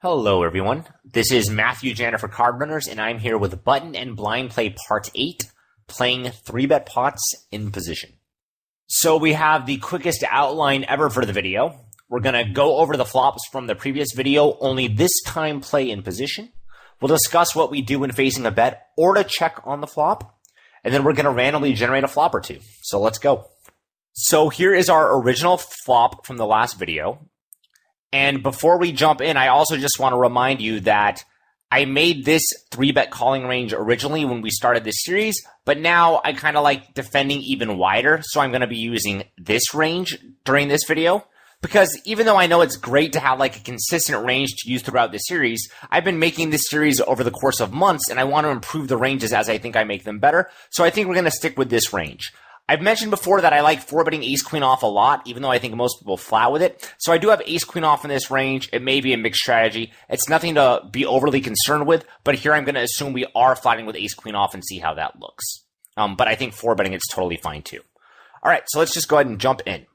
Hello, everyone. This is Matthew Janner for Card Runners, and I'm here with Button and Blind Play Part 8, playing 3-bet pots in position. So we have the quickest outline ever for the video. We're going to go over the flops from the previous video, only this time play in position. We'll discuss what we do when facing a bet or to check on the flop, and then we're going to randomly generate a flop or two. So let's go. So here is our original flop from the last video. And before we jump in, I also just want to remind you that I made this 3-bet calling range originally when we started this series, but now I kind of like defending even wider, so I'm going to be using this range during this video. Because even though I know it's great to have like a consistent range to use throughout the series, I've been making this series over the course of months, and I want to improve the ranges as I think I make them better, so I think we're going to stick with this range. I've mentioned before that I like 4-betting ace-queen off a lot, even though I think most people flat with it. So I do have ace-queen off in this range. It may be a mixed strategy. It's nothing to be overly concerned with, but here I'm going to assume we are flatting with ace-queen off and see how that looks. But I think 4-betting it's totally fine too. All right, so let's just go ahead and jump in.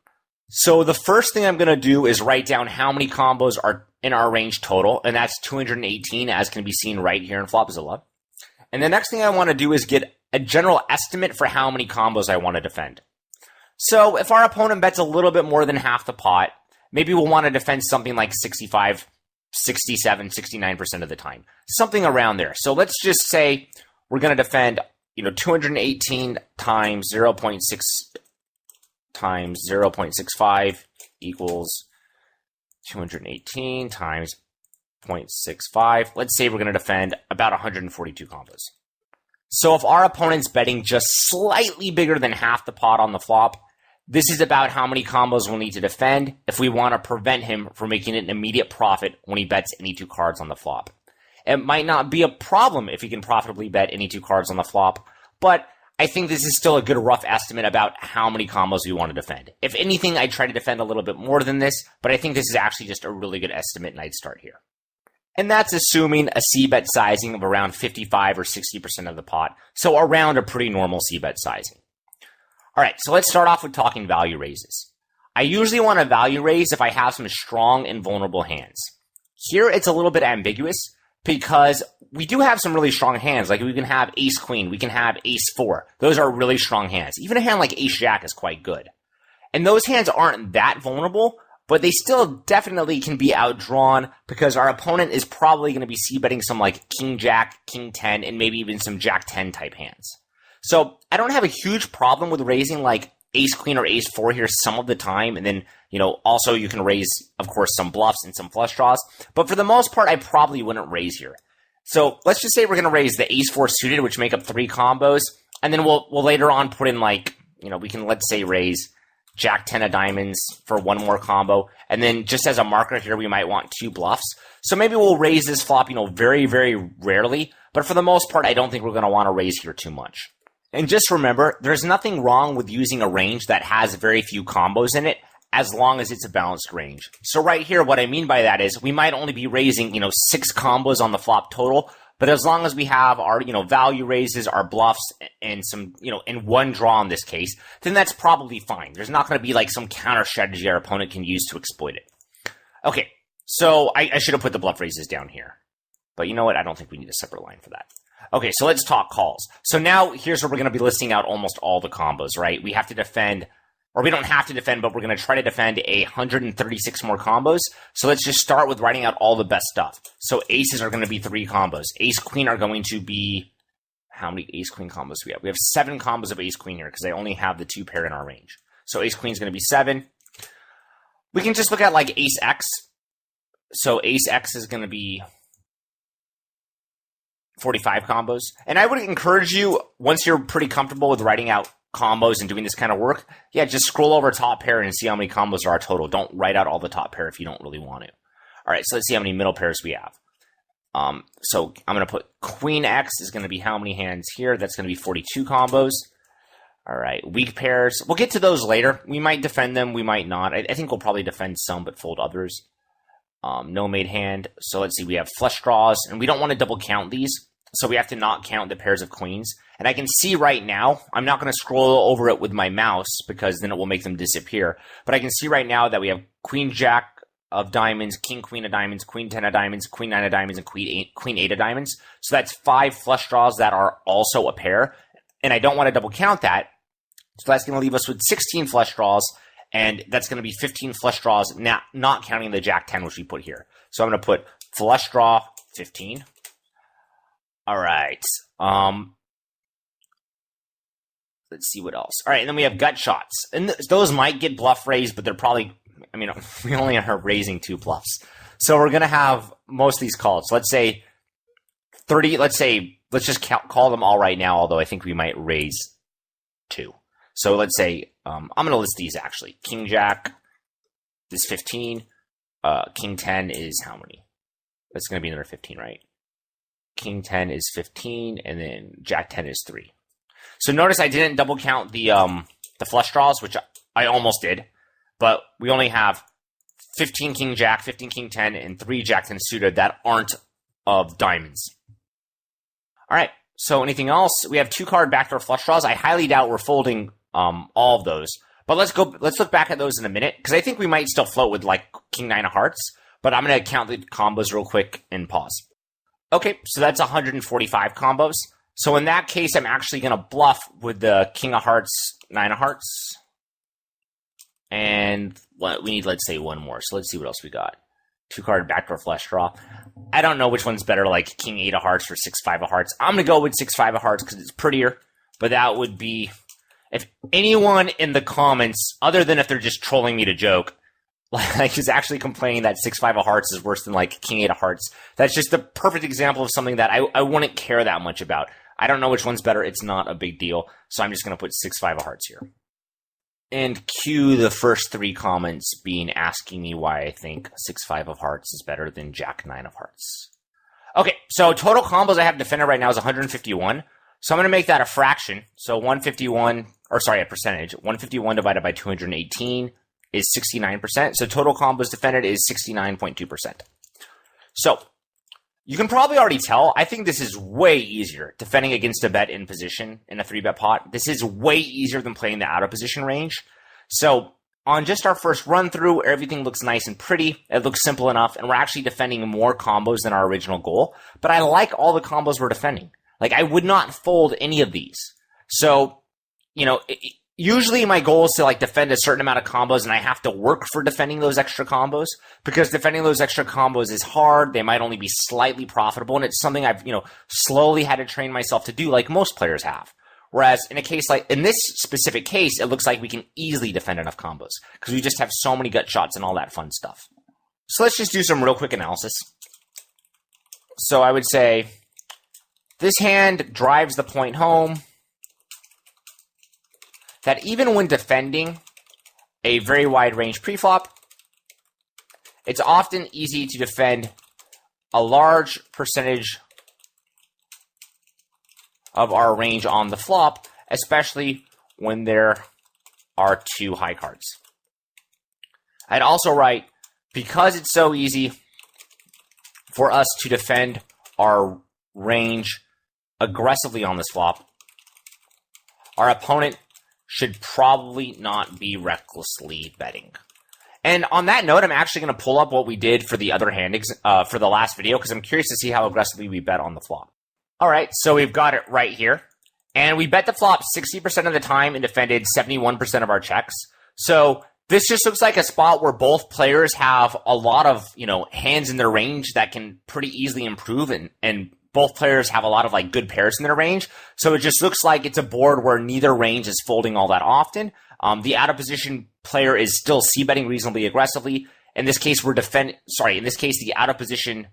So the first thing I'm going to do is write down how many combos are in our range total, and that's 218, as can be seen right here in Flopzilla. And the next thing I want to do is get a general estimate for how many combos I want to defend. So if our opponent bets a little bit more than half the pot, maybe we'll want to defend something like 65, 67, 69% of the time. Something around there. So let's just say we're going to defend, 218 times 0.6 times 0.65 equals 218 times 0.65. Let's say we're going to defend about 142 combos. So if our opponent's betting just slightly bigger than half the pot on the flop, this is about how many combos we'll need to defend if we want to prevent him from making an immediate profit when he bets any two cards on the flop. It might not be a problem if he can profitably bet any two cards on the flop, but I think this is still a good rough estimate about how many combos we want to defend. If anything, I'd try to defend a little bit more than this, but I think this is actually just a really good estimate, and I'd start here. And that's assuming a C-bet sizing of around 55 or 60% of the pot, so around a pretty normal C-bet sizing. All right, so let's start off with talking value raises. I usually want to value raise if I have some strong and vulnerable hands. Here, it's a little bit ambiguous because we do have some really strong hands. Like we can have ace-queen, we can have ace-4. Those are really strong hands. Even a hand like ace-jack is quite good. And those hands aren't that vulnerable, but they still definitely can be outdrawn because our opponent is probably going to be c-betting some like king-jack, king-10, and maybe even some jack-10 type hands. So I don't have a huge problem with raising like ace-queen or ace-4 here some of the time, and then, also you can raise, of course, some bluffs and some flush draws. But for the most part, I probably wouldn't raise here. So let's just say we're going to raise the ace-4 suited, which make up 3 combos, and then we'll later on put in like, we can, let's say, raise Jack-10 of diamonds for 1 more combo. And then just as a marker here, we might want 2 bluffs. So maybe we'll raise this flop, very, very rarely. But for the most part, I don't think we're going to want to raise here too much. And just remember, there's nothing wrong with using a range that has very few combos in it, as long as it's a balanced range. So right here, what I mean by that is we might only be raising, 6 combos on the flop total. But as long as we have our, value raises, our bluffs, and some, and 1 draw in this case, then that's probably fine. There's not going to be like some counter strategy our opponent can use to exploit it. Okay, so I should have put the bluff raises down here. But you know what? I don't think we need a separate line for that. Okay, so let's talk calls. So now here's where we're going to be listing out almost all the combos, right? We have to defend, or we don't have to defend, but we're going to try to defend 136 more combos. So let's just start with writing out all the best stuff. So aces are going to be 3 combos. Ace-queen are going to be, how many ace-queen combos do we have? We have 7 combos of ace-queen here because I only have the 2 pair in our range. So ace-queen is going to be 7. We can just look at like ace-x. So ace-x is going to be 45 combos. And I would encourage you, once you're pretty comfortable with writing out combos and doing this kind of work, just scroll over top pair and see how many combos there are total. Don't write out all the top pair if you don't really want to. All right, so let's see how many middle pairs we have. So I'm going to put queen X is going to be how many hands here? That's going to be 42 combos. All right, weak pairs. We'll get to those later. We might defend them. We might not. I think we'll probably defend some, but fold others. No made hand. So let's see. We have flush draws, and we don't want to double count these. So we have to not count the pairs of queens. And I can see right now, I'm not going to scroll over it with my mouse because then it will make them disappear. But I can see right now that we have queen jack of diamonds, king, queen of diamonds, queen 10 of diamonds, queen 9 of diamonds, and queen 8 of diamonds. So that's 5 flush draws that are also a pair. And I don't want to double count that. So that's going to leave us with 16 flush draws. And that's going to be 15 flush draws, not counting the jack 10, which we put here. So I'm going to put flush draw 15. All right. Let's see what else. All right, and then we have gut shots. And those might get bluff raised, but they're probably, I mean, we only are raising 2 bluffs. So we're going to have most of these called. So let's say 30, let's just call them all right now, although I think we might raise 2. So let's say, I'm going to list these actually. King Jack is 15. King 10 is how many? That's going to be another 15, right? King 10 is 15, and then Jack 10 is 3. So notice I didn't double count the flush draws, which I almost did, but we only have 15 King Jack, 15 King 10, and 3 Jack 10 suited that aren't of diamonds. All right, so anything else? We have 2 card backdoor flush draws. I highly doubt we're folding all of those, but let's look back at those in a minute, because I think we might still float with like King 9 of hearts, but I'm going to count the combos real quick and pause. Okay, so that's 145 combos. So in that case, I'm actually going to bluff with the King of Hearts, 9 of Hearts. And we need, let's say, 1 more. So let's see what else we got. 2 card backdoor flush draw. I don't know which one's better, like King 8 of Hearts or 6 5 of Hearts. I'm going to go with 6 5 of Hearts because it's prettier. But that would be, if anyone in the comments, other than if they're just trolling me to joke, like is actually complaining that 6 5 of Hearts is worse than like King 8 of Hearts, that's just the perfect example of something that I wouldn't care that much about. I don't know which one's better. It's not a big deal. So I'm just going to put 6 5 of Hearts here. And cue the first 3 comments being asking me why I think 6 5 of Hearts is better than Jack 9 of Hearts. Okay, so total combos I have defended right now is 151. So I'm going to make that a fraction. So 151, or sorry, a percentage. 151 divided by 218 is 69%. So total combos defended is 69.2%. So you can probably already tell, I think this is way easier defending against a bet in position in a 3-bet pot. This is way easier than playing the out of position range. So on just our first run through, everything looks nice and pretty. It looks simple enough, and we're actually defending more combos than our original goal. But I like all the combos we're defending. Like, I would not fold any of these. So, you know, usually my goal is to like defend a certain amount of combos, and I have to work for defending those extra combos because defending those extra combos is hard. They might only be slightly profitable, and it's something I've, slowly had to train myself to do like most players have. Whereas in a case like, in this specific case, it looks like we can easily defend enough combos because we just have so many gut shots and all that fun stuff. So let's just do some real quick analysis. So I would say this hand drives the point home that even when defending a very wide range preflop, it's often easy to defend a large percentage of our range on the flop, especially when there are 2 high cards. I'd also write, because it's so easy for us to defend our range aggressively on this flop, our opponent should probably not be recklessly betting. And on that note, I'm actually going to pull up what we did for the other hand for the last video because I'm curious to see how aggressively we bet on the flop. All right, so we've got it right here. And we bet the flop 60% of the time and defended 71% of our checks. So this just looks like a spot where both players have a lot of, hands in their range that can pretty easily improve, and both players have a lot of like good pairs in their range. So it just looks like it's a board where neither range is folding all that often. The out of position player is still c-betting reasonably aggressively. In this case, the out of position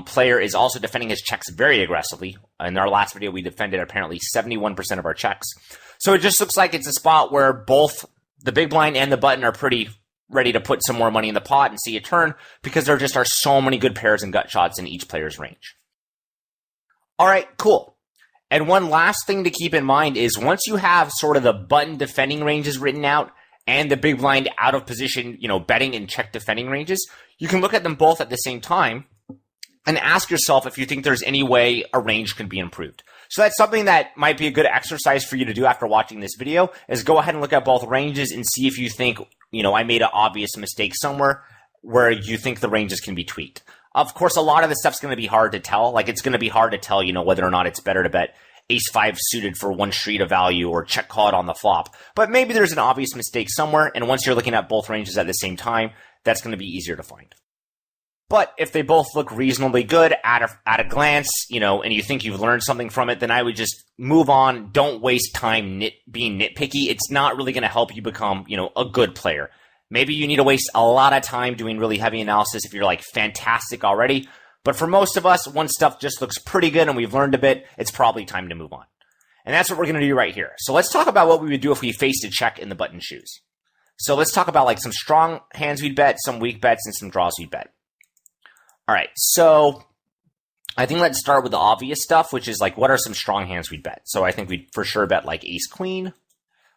player is also defending his checks very aggressively. In our last video, we defended apparently 71% of our checks. So it just looks like it's a spot where both the big blind and the button are pretty ready to put some more money in the pot and see a turn because there just are so many good pairs and gut shots in each player's range. All right, cool. And one last thing to keep in mind is once you have sort of the button defending ranges written out and the big blind out of position, betting and check defending ranges, you can look at them both at the same time and ask yourself if you think there's any way a range can be improved. So that's something that might be a good exercise for you to do after watching this video, is go ahead and look at both ranges and see if you think, I made an obvious mistake somewhere. where you think the ranges can be tweaked. Of course, a lot of this stuff's going to be hard to tell. Like, it's going to be hard to tell, whether or not it's better to bet ace-5 suited for one street of value or check call it on the flop. But maybe there's an obvious mistake somewhere, and once you're looking at both ranges at the same time, that's going to be easier to find. But if they both look reasonably good at a glance, and you think you've learned something from it, then I would just move on. Don't waste time being nitpicky. It's not really going to help you become, a good player. Maybe you need to waste a lot of time doing really heavy analysis if you're like fantastic already. But for most of us, once stuff just looks pretty good and we've learned a bit, it's probably time to move on. And that's what we're going to do right here. So let's talk about what we would do if we faced a check in the button shoes. So let's talk about like some strong hands we'd bet, some weak bets, and some draws we'd bet. All right, so I think let's start with the obvious stuff, which is like what are some strong hands we'd bet. So I think we'd for sure bet like ace-queen,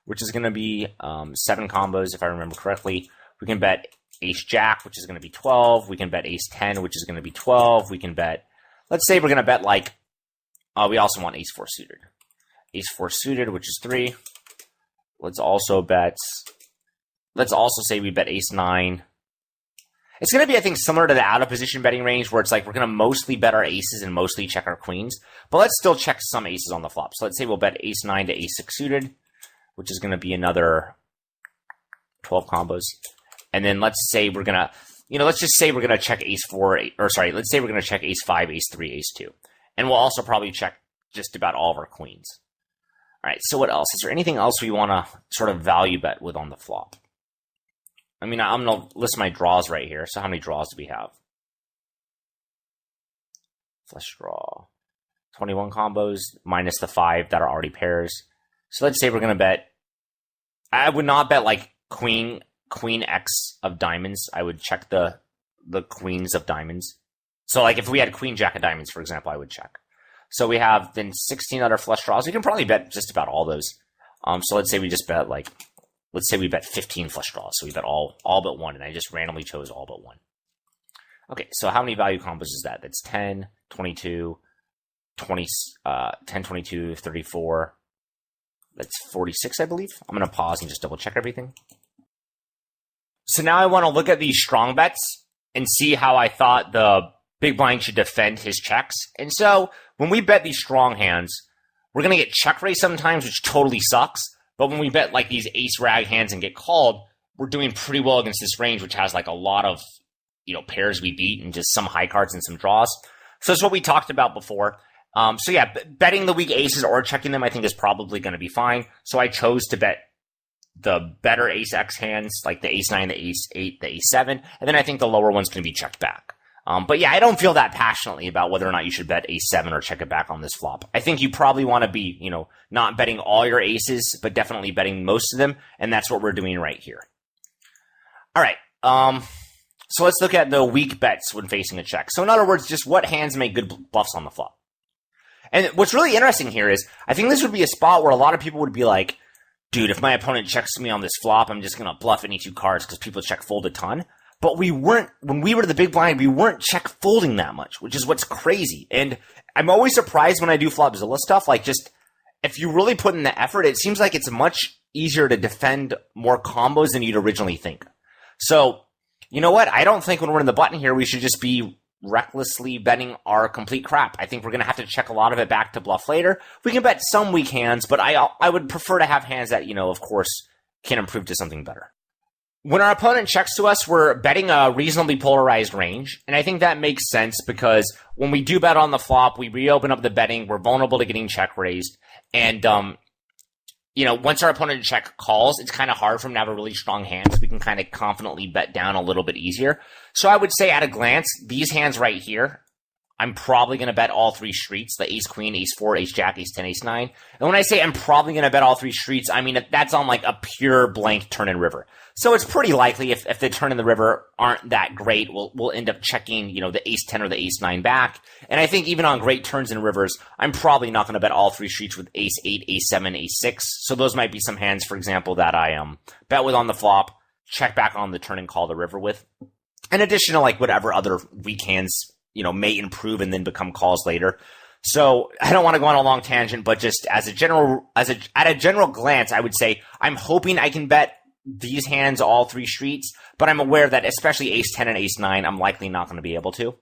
which is going to be 7 combos, if I remember correctly. We can bet ace-jack, which is going to be 12. We can bet ace-10, which is going to be 12. We can bet, let's say we're going to bet like, we also want ace-4 suited. Ace-4 suited, which is 3. Let's also say we bet ace-9. It's going to be, I think, similar to the out-of-position betting range where it's like we're going to mostly bet our aces and mostly check our queens. But let's still check some aces on the flop. So let's say we'll bet ace-9 to ace-6 suited, which is going to be another 12 combos. And then let's say we're going to, let's just say we're going to check ace-4, let's say we're going to check ace-5, ace-3, ace-2. And we'll also probably check just about all of our queens. All right, so what else? Is there anything else we want to sort of value bet with on the flop? I mean, I'm going to list my draws right here. So how many draws do we have? Flush draw. 21 combos minus the 5 that are already pairs. So let's say we're going to bet. I would not bet like queen X of diamonds. I would check the queens of diamonds. So like if we had queen jack of diamonds, for example, I would check. So we have then 16 other flush draws. We can probably bet just about all those. So let's say we just bet like, let's say we bet 15 flush draws. So we bet all but one, and I just randomly chose all but one. Okay, so how many value combos is that? That's 10, 22, 20, 10, 22, 34. That's 46, I believe. I'm going to pause and just double check everything. So now I want to look at these strong bets and see how I thought the big blind should defend his checks. And so when we bet these strong hands, we're going to get check raised sometimes, which totally sucks. But when we bet like these ace rag hands and get called, we're doing pretty well against this range, which has like a lot of, pairs we beat and just some high cards and some draws. So that's what we talked about before. So yeah, betting the weak aces or checking them, I think is probably going to be fine. So I chose to bet the better ace X hands, like the ace-9, the ace-8, the ace-7. And then I think the lower one's going to be checked back. But yeah, I don't feel that passionately about whether or not you should bet ace-7 or check it back on this flop. I think you probably want to be, not betting all your aces, but definitely betting most of them. And that's what we're doing right here. All right. So let's look at the weak bets when facing a check. So in other words, just what hands make good bluffs on the flop. And what's really interesting here is I think this would be a spot where a lot of people would be like, dude, if my opponent checks me on this flop, I'm just going to bluff any 2 cards because people check fold a ton. But when we were the big blind, we weren't check folding that much, which is what's crazy. And I'm always surprised when I do Flopzilla stuff. Like just, if you really put in the effort, it seems like it's much easier to defend more combos than you'd originally think. So, you know what? I don't think when we're in the button here, we should just be recklessly betting our complete crap. I think we're going to have to check a lot of it back to bluff later. We can bet some weak hands, but I would prefer to have hands that, of course, can improve to something better. When our opponent checks to us, we're betting a reasonably polarized range, and I think that makes sense because when we do bet on the flop, we reopen up the betting, we're vulnerable to getting check raised, and once our opponent check calls, it's kind of hard for him to have a really strong hand, so we can kind of confidently bet down a little bit easier. So I would say at a glance, these hands right here, I'm probably going to bet all 3 streets, the ace-queen, ace-4, ace-jack, ace-10, ace-9. And when I say I'm probably going to bet all 3 streets, I mean that's on like a pure blank turn and river. So it's pretty likely if the turn and the river aren't that great, we'll end up checking, the ace-10 or the ace-9 back. And I think even on great turns and rivers, I'm probably not going to bet all 3 streets with ace-8, ace-7, ace-6. So those might be some hands, for example, that I bet with on the flop, check back on the turn and call the river with. In addition to like whatever other weak hands, may improve and then become calls later. So I don't want to go on a long tangent, but just at a general glance, I would say I'm hoping I can bet these hands all 3 streets, but I'm aware that especially ace 10 and ace 9, I'm likely not going to be able to.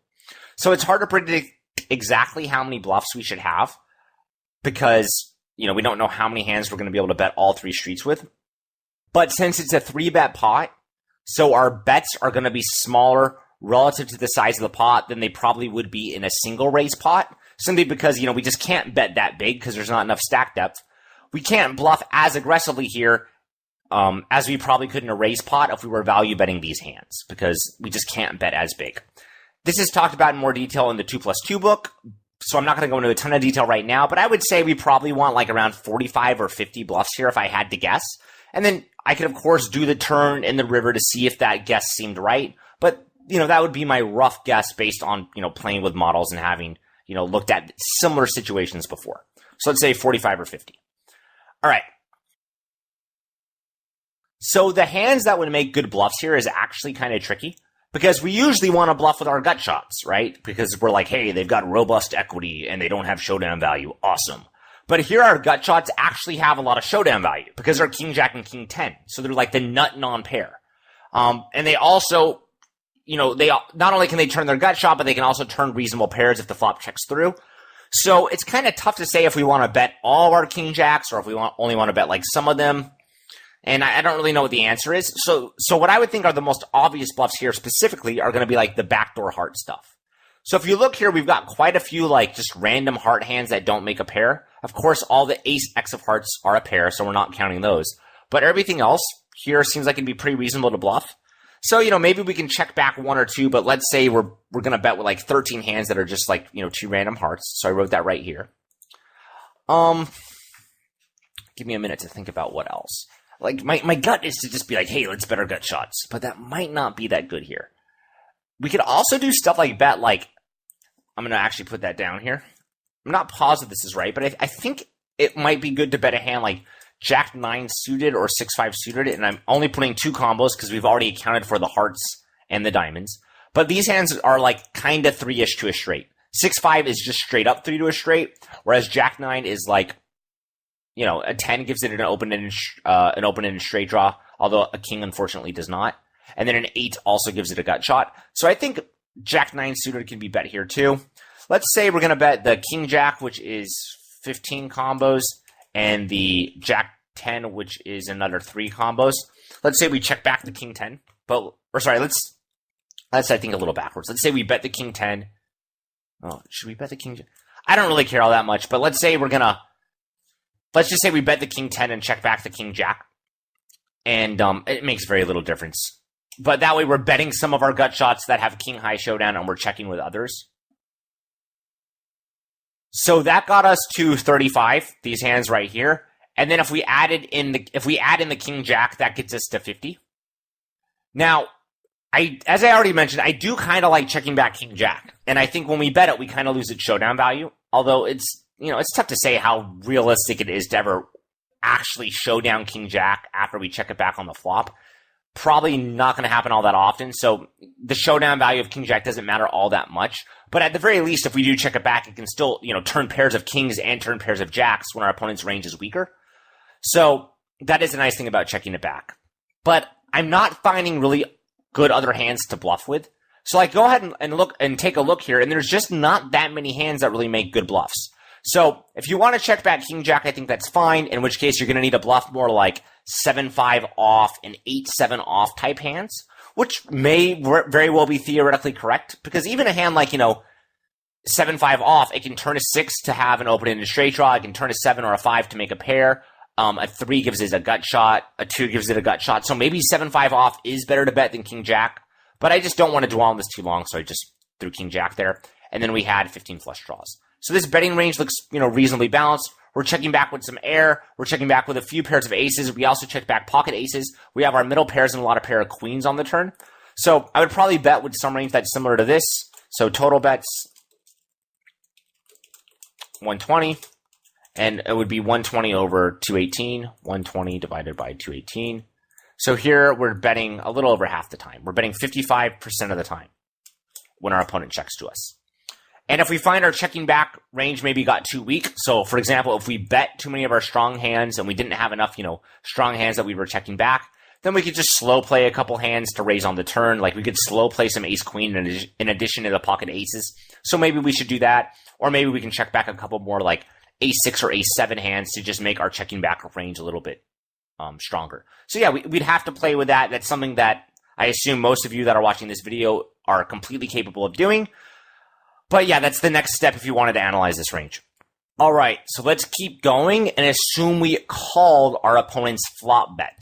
So it's hard to predict exactly how many bluffs we should have because, we don't know how many hands we're going to be able to bet all 3 streets with. But since it's a 3-bet pot, so our bets are going to be smaller relative to the size of the pot than they probably would be in a single raise pot, simply because, we just can't bet that big because there's not enough stack depth. We can't bluff as aggressively here as we probably could in a raise pot if we were value betting these hands, because we just can't bet as big. This is talked about in more detail in the 2+2 book, so I'm not going to go into a ton of detail right now, but I would say we probably want like around 45 or 50 bluffs here if I had to guess. And then I could, of course, do the turn in the river to see if that guess seemed right. But, that would be my rough guess based on, playing with models and having, looked at similar situations before. So let's say 45 or 50. All right. So the hands that would make good bluffs here is actually kind of tricky because we usually want to bluff with our gut shots, right? Because we're like, hey, they've got robust equity and they don't have showdown value. Awesome. But here our gut shots actually have a lot of showdown value because they're king jack and king 10. So they're like the nut non-pair. And they also, they not only can they turn their gut shot, but they can also turn reasonable pairs if the flop checks through. So it's kind of tough to say if we want to bet all of our king jacks or if we only want to bet like some of them. And I don't really know what the answer is. So what I would think are the most obvious bluffs here specifically are going to be like the backdoor heart stuff. So if you look here, we've got quite a few like just random heart hands that don't make a pair. Of course, all the ace X of hearts are a pair, so we're not counting those. But everything else here seems like it'd be pretty reasonable to bluff. So, maybe we can check back 1 or 2, but let's say we're going to bet with like 13 hands that are just like, 2 random hearts. So I wrote that right here. Give me a minute to think about what else. Like my gut is to just be like, hey, let's bet our gut shots, but that might not be that good here. We could also do stuff like bet, like, I'm going to actually put that down here. I'm not positive this is right, but I think it might be good to bet a hand like Jack 9 suited or 6-5 suited, and I'm only putting 2 combos because we've already accounted for the hearts and the diamonds. But these hands are like kind of 3-ish to a straight. 6-5 is just straight up 3 to a straight, whereas Jack 9 is like, a 10 gives it an open-ended straight draw, although a king unfortunately does not. And then an 8 also gives it a gut shot. So I think Jack 9 suited can be bet here too. Let's say we're going to bet the king jack, which is 15 combos, and the jack 10, which is another 3 combos. Let's say we check back the king 10. Let's I think a little backwards. Let's say we bet the king 10. Oh, should we bet the king? I don't really care all that much, but let's say let's just say we bet the king 10 and check back the king jack. And it makes very little difference. But that way we're betting some of our gut shots that have king high showdown and we're checking with others. So that got us to 35, these hands right here. And then if we add in the king jack, that gets us to 50. Now, as I already mentioned, I do kind of like checking back king jack. And I think when we bet it, we kind of lose its showdown value. Although it's tough to say how realistic it is to ever actually show down king jack after we check it back on the flop. Probably not going to happen all that often. So the showdown value of king jack doesn't matter all that much. But at the very least, if we do check it back, it can still, turn pairs of kings and turn pairs of jacks when our opponent's range is weaker. So that is a nice thing about checking it back. But I'm not finding really good other hands to bluff with. So go ahead and look and take a look here, and there's just not that many hands that really make good bluffs. So if you want to check back king jack, I think that's fine, in which case you're going to need a bluff more like 7-5 off and 8-7 off type hands, which may very well be theoretically correct, because even a hand like, 7-5 off, it can turn a 6 to have an open-ended straight draw, it can turn a 7 or a 5 to make a pair, a 3 gives it a gut shot, a 2 gives it a gut shot, so maybe 7-5 off is better to bet than king jack, but I just don't want to dwell on this too long, so I just threw king jack there, and then we had 15 flush draws. So this betting range looks, reasonably balanced. We're checking back with some air. We're checking back with a few pairs of aces. We also checked back pocket aces. We have our middle pairs and a lot of pair of queens on the turn. So I would probably bet with some range that's similar to this. So total bets 120, and it would be 120 over 218. 120 divided by 218. So here we're betting a little over half the time. We're betting 55% of the time when our opponent checks to us. And if we find our checking back range maybe got too weak, so for example, if we bet too many of our strong hands and we didn't have enough, strong hands that we were checking back, then we could just slow play a couple hands to raise on the turn. Like we could slow play some ace queen in addition to the pocket aces. So maybe we should do that. Or maybe we can check back a couple more like ace6 or ace7 hands to just make our checking back range a little bit stronger. So yeah, we'd have to play with that. That's something that I assume most of you that are watching this video are completely capable of doing. But yeah, that's the next step if you wanted to analyze this range. All right, so let's keep going and assume we called our opponent's flop bet.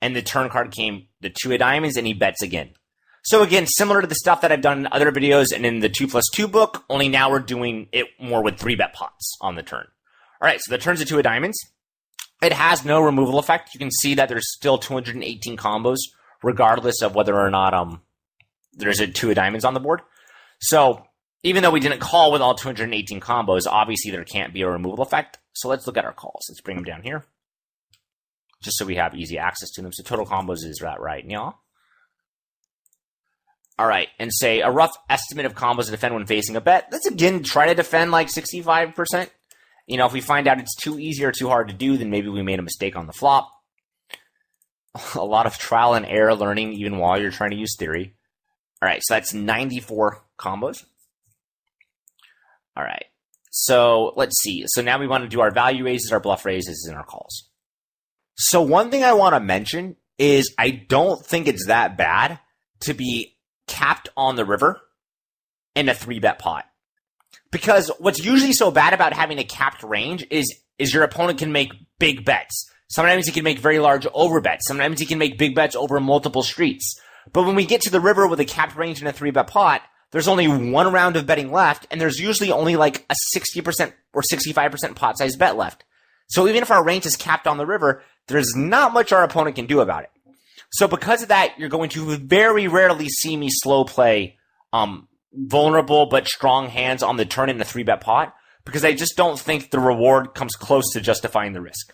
And the turn card came the 2 of diamonds, and he bets again. So again, similar to the stuff that I've done in other videos and in the 2+2 book, only now we're doing it more with 3-bet pots on the turn. All right, so the turn's a 2 of diamonds. It has no removal effect. You can see that there's still 218 combos, regardless of whether or not there's a 2 of diamonds on the board. So even though we didn't call with all 218 combos, obviously there can't be a removal effect. So let's look at our calls. Let's bring them down here, just so we have easy access to them. So total combos is that right now. All right, and say a rough estimate of combos to defend when facing a bet. Let's again try to defend like 65%. You know, if we find out it's too easy or too hard to do, then maybe we made a mistake on the flop. A lot of trial and error learning even while you're trying to use theory. All right, so that's 94 combos. All right, so let's see. So now we want to do our value raises, our bluff raises, and our calls. So one thing I want to mention is I don't think it's that bad to be capped on the river in a 3-bet pot. Because what's usually so bad about having a capped range is your opponent can make big bets. Sometimes he can make very large overbets. Sometimes he can make big bets over multiple streets. But when we get to the river with a capped range in a 3-bet pot, there's only one round of betting left, and there's usually only like a 60% or 65% pot size bet left. So even if our range is capped on the river, there's not much our opponent can do about it. So because of that, you're going to very rarely see me slow play vulnerable but strong hands on the turn in a 3-bet pot, because I just don't think the reward comes close to justifying the risk.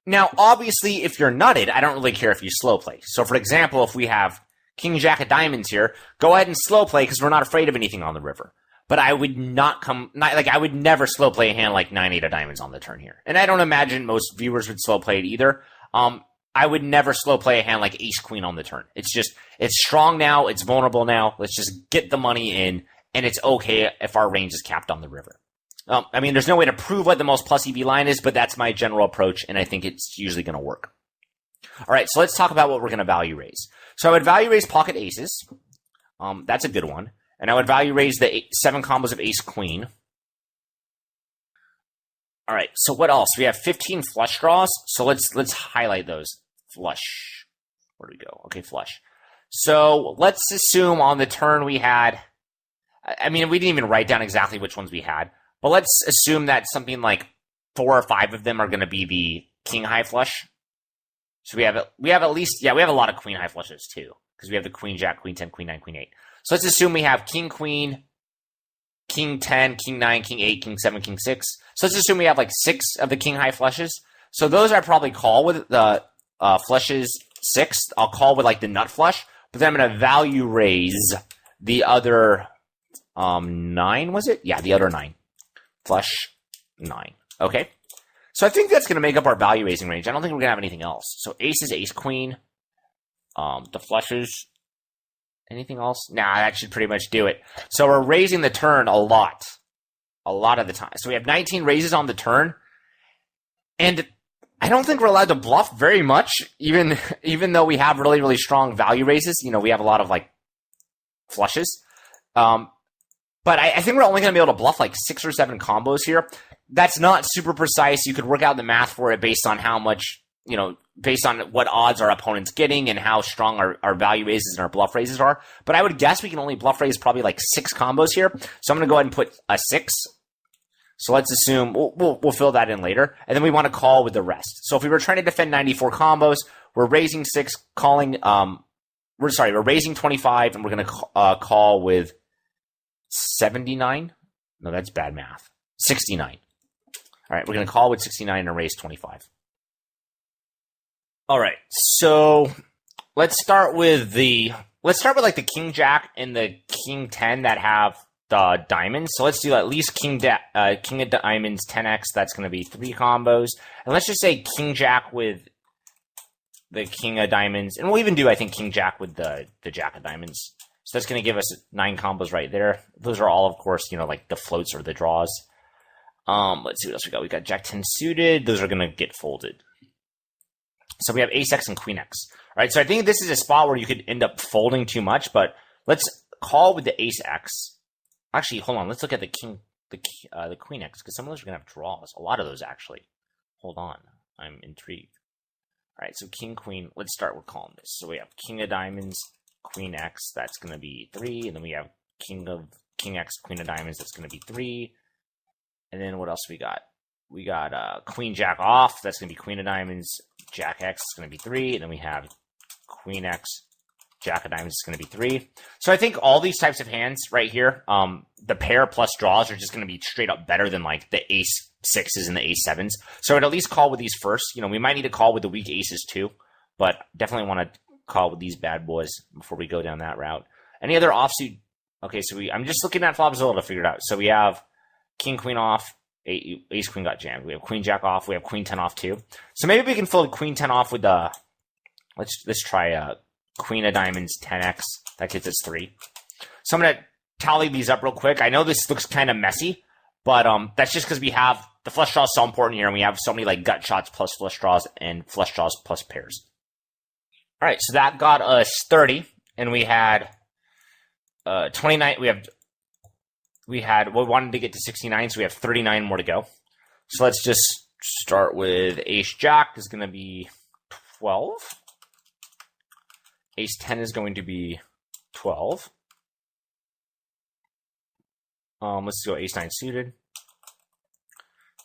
Now, obviously, if you're nutted, I don't really care if you slow play. So for example, if we have King Jack of diamonds here, go ahead and slow play because we're not afraid of anything on the river. But I would I would never slow play a hand like 9-8 of diamonds on the turn here. And I don't imagine most viewers would slow play it either. I would never slow play a hand like ace queen on the turn. It's strong now, it's vulnerable now. Let's just get the money in, and it's okay if our range is capped on the river. I mean, there's no way to prove what the most plus EV line is, but that's my general approach, and I think it's usually going to work. All right, so let's talk about what we're going to value raise. So I would value raise pocket aces. That's a good one. And I would value raise the 7 combos of ace queen. All right, so what else? We have 15 flush draws. So let's highlight those. Flush. Where do we go? Okay, flush. So let's assume on the turn we had, I mean, we didn't even write down exactly which ones we had, but let's assume that something like 4 or 5 of them are going to be the king high flush. So we have at least, yeah, we have a lot of queen high flushes too, because we have the queen jack, queen 10, queen 9, queen 8. So let's assume we have king queen, king 10, king 9, king 8, king 7, king 6. So let's assume we have like 6 of the king high flushes. So those I probably call with the flushes 6. I'll call with like the nut flush, but then I'm going to value raise the other 9, was it? Yeah, the other 9. Flush 9. Okay. So I think that's going to make up our value raising range. I don't think we're going to have anything else. So ace is ace queen. The flushes. Anything else? Nah, that should pretty much do it. So we're raising the turn a lot. A lot of the time. So we have 19 raises on the turn. And I don't think we're allowed to bluff very much, even though we have really, really strong value raises. You know, we have a lot of like flushes. But I think we're only going to be able to bluff like 6 or 7 combos here. That's not super precise. You could work out the math for it based on how much, you know, based on what odds our opponent's getting and how strong our value raises and our bluff raises are. But I would guess we can only bluff raise probably like 6 combos here. So I'm going to go ahead and put a 6. So let's assume we'll fill that in later. And then we want to call with the rest. So if we were trying to defend 94 combos, we're raising 6, calling, we're raising 25, and we're going to call with 79. No, that's bad math. 69. All right, we're going to call with 69 and raise 25. All right, so let's start with like the king jack and the king 10 that have the diamonds. So let's do at least king of diamonds 10x. That's going to be 3 combos. And let's just say king jack with the king of diamonds, and we'll even do, I think, king jack with the jack of diamonds. So that's going to give us 9 combos right there. Those are all, of course, you know, like the floats or the draws. Let's see what else we got. We got jack 10 suited. Those are going to get folded. So we have ace x and queen x. All right, so I think this is a spot where you could end up folding too much, but let's call with the ace x. Actually, hold on. Let's look at the king, the queen x, because some of those are going to have draws. A lot of those, actually. Hold on. I'm intrigued. All right, so king, queen. Let's start with calling this. So we have king of diamonds, queen x. That's going to be 3. And then we have king x, queen of diamonds. That's going to be 3. And then what else we got? We got queen jack off. That's going to be queen of diamonds. Jack x is going to be 3. And then we have queen x, jack of diamonds is going to be 3. So I think all these types of hands right here, the pair plus draws are just going to be straight up better than like the ace 6s and the ace 7s. So I'd at least call with these first. You know, we might need to call with the weak aces too, but definitely want to call with these bad boys before we go down that route. Any other offsuit? Okay, so I'm just looking at Flopzilla to figure it out. So we have king, queen off. Ace, queen got jammed. We have queen, jack off. We have queen, 10 off too. So maybe we can fold queen, 10 off with the, let's try queen of diamonds, 10x. That gets us 3. So I'm going to tally these up real quick. I know this looks kind of messy, but that's just because we have the flush draws so important here, and we have so many like gut shots plus flush draws and flush draws plus pairs. All right, so that got us 30, and we had 29. We wanted to get to 69, so we have 39 more to go. So let's just start with ace jack is going to be 12. Ace 10 is going to be 12. Let's go ace 9 suited.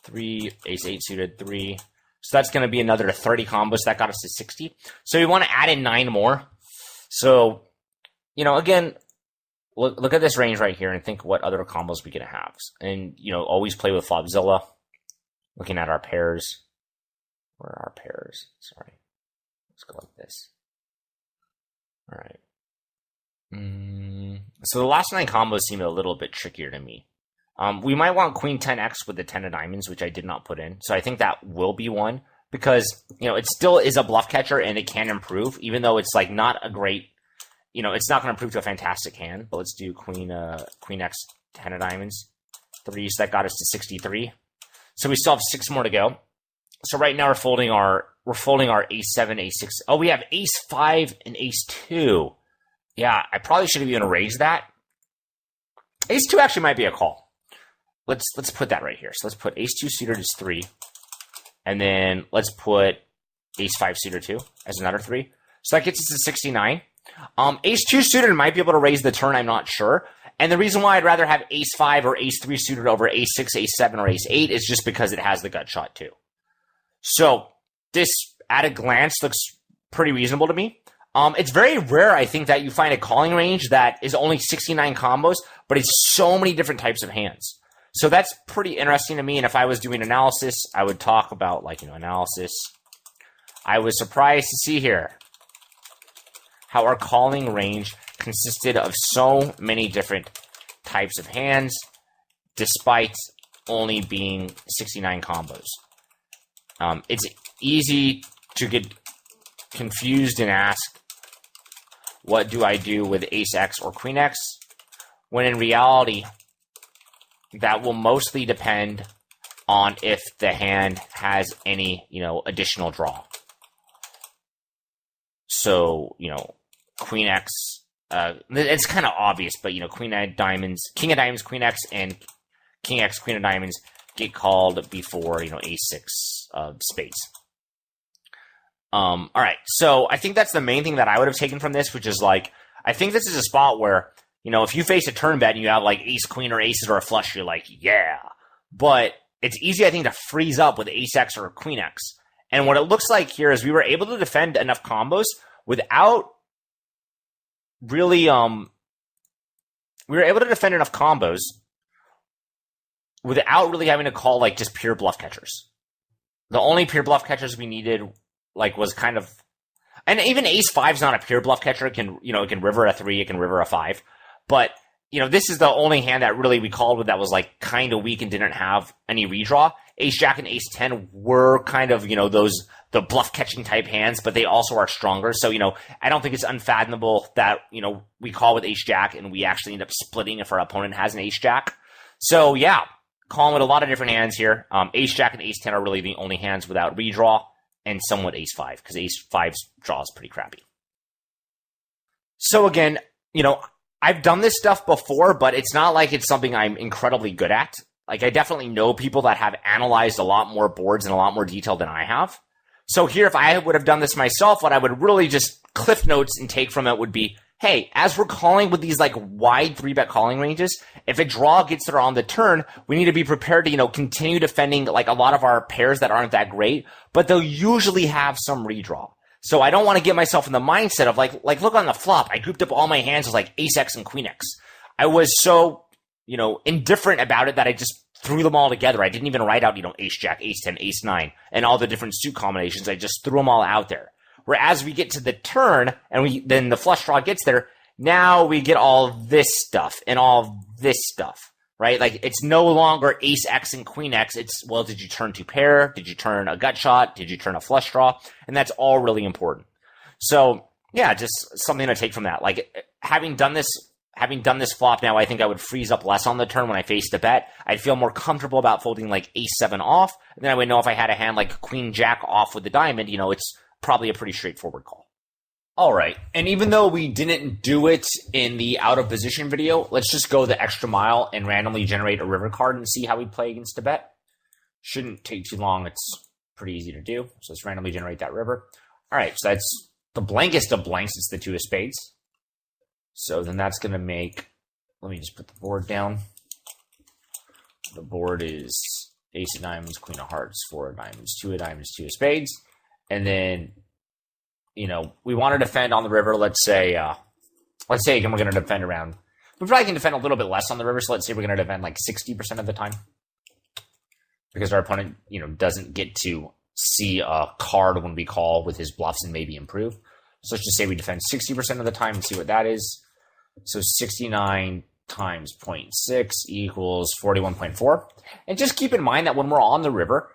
3, ace 8 suited, 3. So that's going to be another 30 combos. That got us to 60. So we want to add in 9 more. So, you know, again, look at this range right here and think what other combos we can have. And, you know, always play with Flopzilla. Looking at our pairs. Where are our pairs? Sorry. Let's go like this. All right. So the last 9 combos seem a little bit trickier to me. We might want queen 10x with the 10 of diamonds, which I did not put in. So I think that will be one because, you know, it still is a bluff catcher and it can improve, even though it's like not a great, you know, it's not going to improve to a fantastic hand. But let's do queen x, 10 of diamonds, 3. So that got us to 63. So we still have 6 more to go. So right now we're folding our ace 7, ace 6. Oh, we have ace 5 and ace 2. Yeah, I probably should have even raised that. Ace 2 actually might be a call. Let's put that right here. So let's put ace 2 suited as 3. And then let's put ace 5 suited 2 as another 3. So that gets us to 69. Ace 2 suited might be able to raise the turn, I'm not sure. And the reason why I'd rather have ace 5 or ace 3 suited over ace 6, ace 7, or ace 8 is just because it has the gut shot too. So this at a glance looks pretty reasonable to me. It's very rare, I think, that you find a calling range that is only 69 combos, but it's so many different types of hands. So that's pretty interesting to me. And if I was doing analysis, I would talk about, like, you know, analysis. I was surprised to see here how our calling range consisted of so many different types of hands, despite only being 69 combos. It's easy to get confused and ask, what do I do with ace x or queen x? When in reality, that will mostly depend on if the hand has any, you know, additional draw. So, you know, queen x, it's kind of obvious, but, you know, king of diamonds, queen x, and king x, queen of diamonds get called before, you know, ace 6 of spades. All right, so I think that's the main thing that I would have taken from this, which is like, I think this is a spot where, you know, if you face a turn bet and you have like ace, queen, or aces or a flush, you're like, yeah. But it's easy, I think, to freeze up with ace x or queen x. And what it looks like here is we were able to defend enough combos without really, we were able to defend enough combos without really having to call like just pure bluff catchers. The only pure bluff catchers we needed, like, was kind of, and even ace 5 is not a pure bluff catcher. It can, you know, it can river a 3, it can river a 5. But, you know, this is the only hand that really we called with that was like kind of weak and didn't have any redraw. ace jack and ace 10 were kind of, the bluff catching type hands, but they also are stronger. So, I don't think it's unfathomable that, we call with ace jack and we actually end up splitting if our opponent has an ace jack. So yeah, calling with a lot of different hands here. Ace jack and ace 10 are really the only hands without redraw, and somewhat ace 5, because ace 5's draw is pretty crappy. So again, I've done this stuff before, but it's not like it's something I'm incredibly good at. Like, I definitely know people that have analyzed a lot more boards in a lot more detail than I have. So here, if I would have done this myself, what I would really just cliff notes and take from it would be, hey, as we're calling with these like wide 3-bet calling ranges, if a draw gets there on the turn, we need to be prepared to, continue defending like a lot of our pairs that aren't that great, but they'll usually have some redraw. So I don't want to get myself in the mindset of like look on the flop. I grouped up all my hands as like ace X and queen X. I was so, indifferent about it that I just threw them all together. I didn't even write out, ace jack, ace 10, ace 9, and all the different suit combinations. I just threw them all out there. Whereas we get to the turn and then the flush draw gets there, now we get all this stuff and all this stuff, right? Like, it's no longer ace X and queen X. It's, well, did you turn 2 pair? Did you turn a gut shot? Did you turn a flush draw? And that's all really important. So yeah, just something to take from that. Like, having done this flop now, I think I would freeze up less on the turn when I faced a bet. I'd feel more comfortable about folding like ace 7 off. And then I would know if I had a hand like queen jack off with the diamond, it's probably a pretty straightforward call. All right. And even though we didn't do it in the out of position video, let's just go the extra mile and randomly generate a river card and see how we play against a bet. Shouldn't take too long. It's pretty easy to do. So let's randomly generate that river. All right. So that's the blankest of blanks. It's the 2 of spades. So then that's going to make, let me just put the board down. The board is ace of diamonds, queen of hearts, 4 of diamonds, 2 of diamonds, 2 of spades. And then, we want to defend on the river. Let's say again, we're going to defend around, we probably can defend a little bit less on the river. So let's say we're going to defend like 60% of the time, because our opponent, doesn't get to see a card when we call with his bluffs and maybe improve. So let's just say we defend 60% of the time and see what that is. So 69 times 0.6 equals 41.4. And just keep in mind that when we're on the river,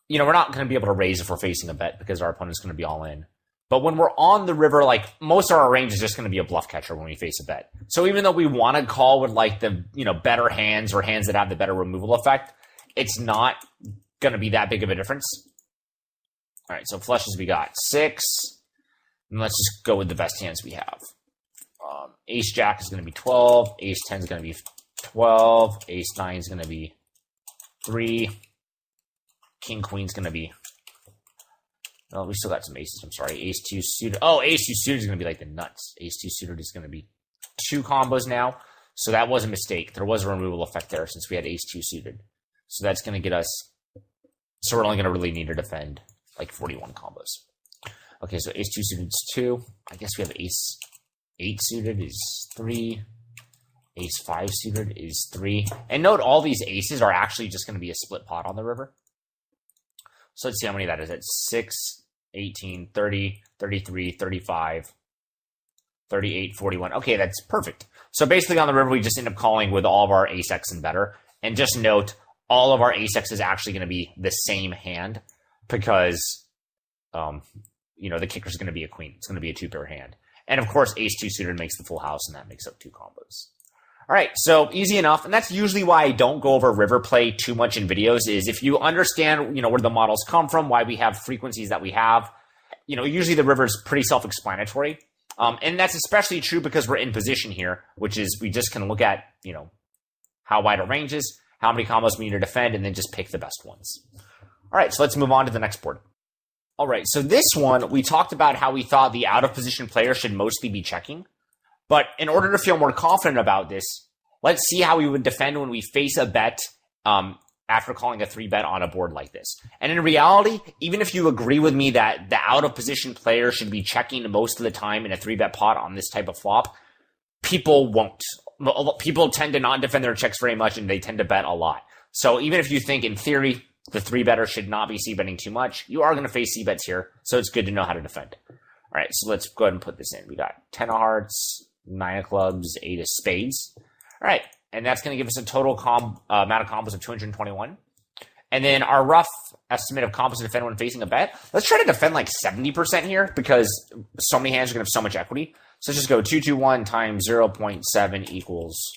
we're not going to be able to raise if we're facing a bet because our opponent's going to be all in. But when we're on the river, like, most of our range is just going to be a bluff catcher when we face a bet. So even though we want to call with like the, better hands or hands that have the better removal effect, it's not going to be that big of a difference. All right, so flushes we got 6. And let's just go with the best hands we have. Ace jack is going to be 12. Ace 10 is going to be 12. Ace 9 is going to be 3. King queen is going to be... Oh, we still got some aces. I'm sorry. Ace 2 suited. Oh, ace 2 suited is going to be like the nuts. Ace 2 suited is going to be 2 combos now. So that was a mistake. There was a removal effect there since we had ace 2 suited. So that's going to get us... So we're only going to really need to defend like 41 combos. Okay, so ace 2 suited is 2. I guess we have ace 8 suited is 3. Ace 5 suited is 3. And note, all these aces are actually just going to be a split pot on the river. So let's see how many that is. It's 6, 18, 30, 33, 35, 38, 41. Okay, that's perfect. So basically on the river, we just end up calling with all of our ace X and better. And just note, all of our ace X is actually going to be the same hand because, the kicker's going to be a queen. It's going to be a 2-pair hand. And of course, ace 2 suited makes the full house, and that makes up 2 combos. All right, so easy enough. And that's usually why I don't go over river play too much in videos, is if you understand, where the models come from, why we have frequencies that we have, usually the river is pretty self-explanatory. And that's especially true because we're in position here, which is we just can look at, how wide our range is, how many combos we need to defend, and then just pick the best ones. All right, so let's move on to the next board. All right, so this one, we talked about how we thought the out-of-position player should mostly be checking. But in order to feel more confident about this, let's see how we would defend when we face a bet after calling a 3-bet on a board like this. And in reality, even if you agree with me that the out-of-position player should be checking most of the time in a 3-bet pot on this type of flop, people won't. People tend to not defend their checks very much, and they tend to bet a lot. So even if you think, in theory, the 3-better should not be c-betting too much, you are going to face c-bets here, so it's good to know how to defend. All right, so let's go ahead and put this in. We got 10 of hearts, 9 of clubs, 8 of spades. All right, and that's going to give us a total amount of combos of 221. And then our rough estimate of combos to defend when facing a bet. Let's try to defend like 70% here because so many hands are going to have so much equity. So let's just go 221 times 0.7 equals.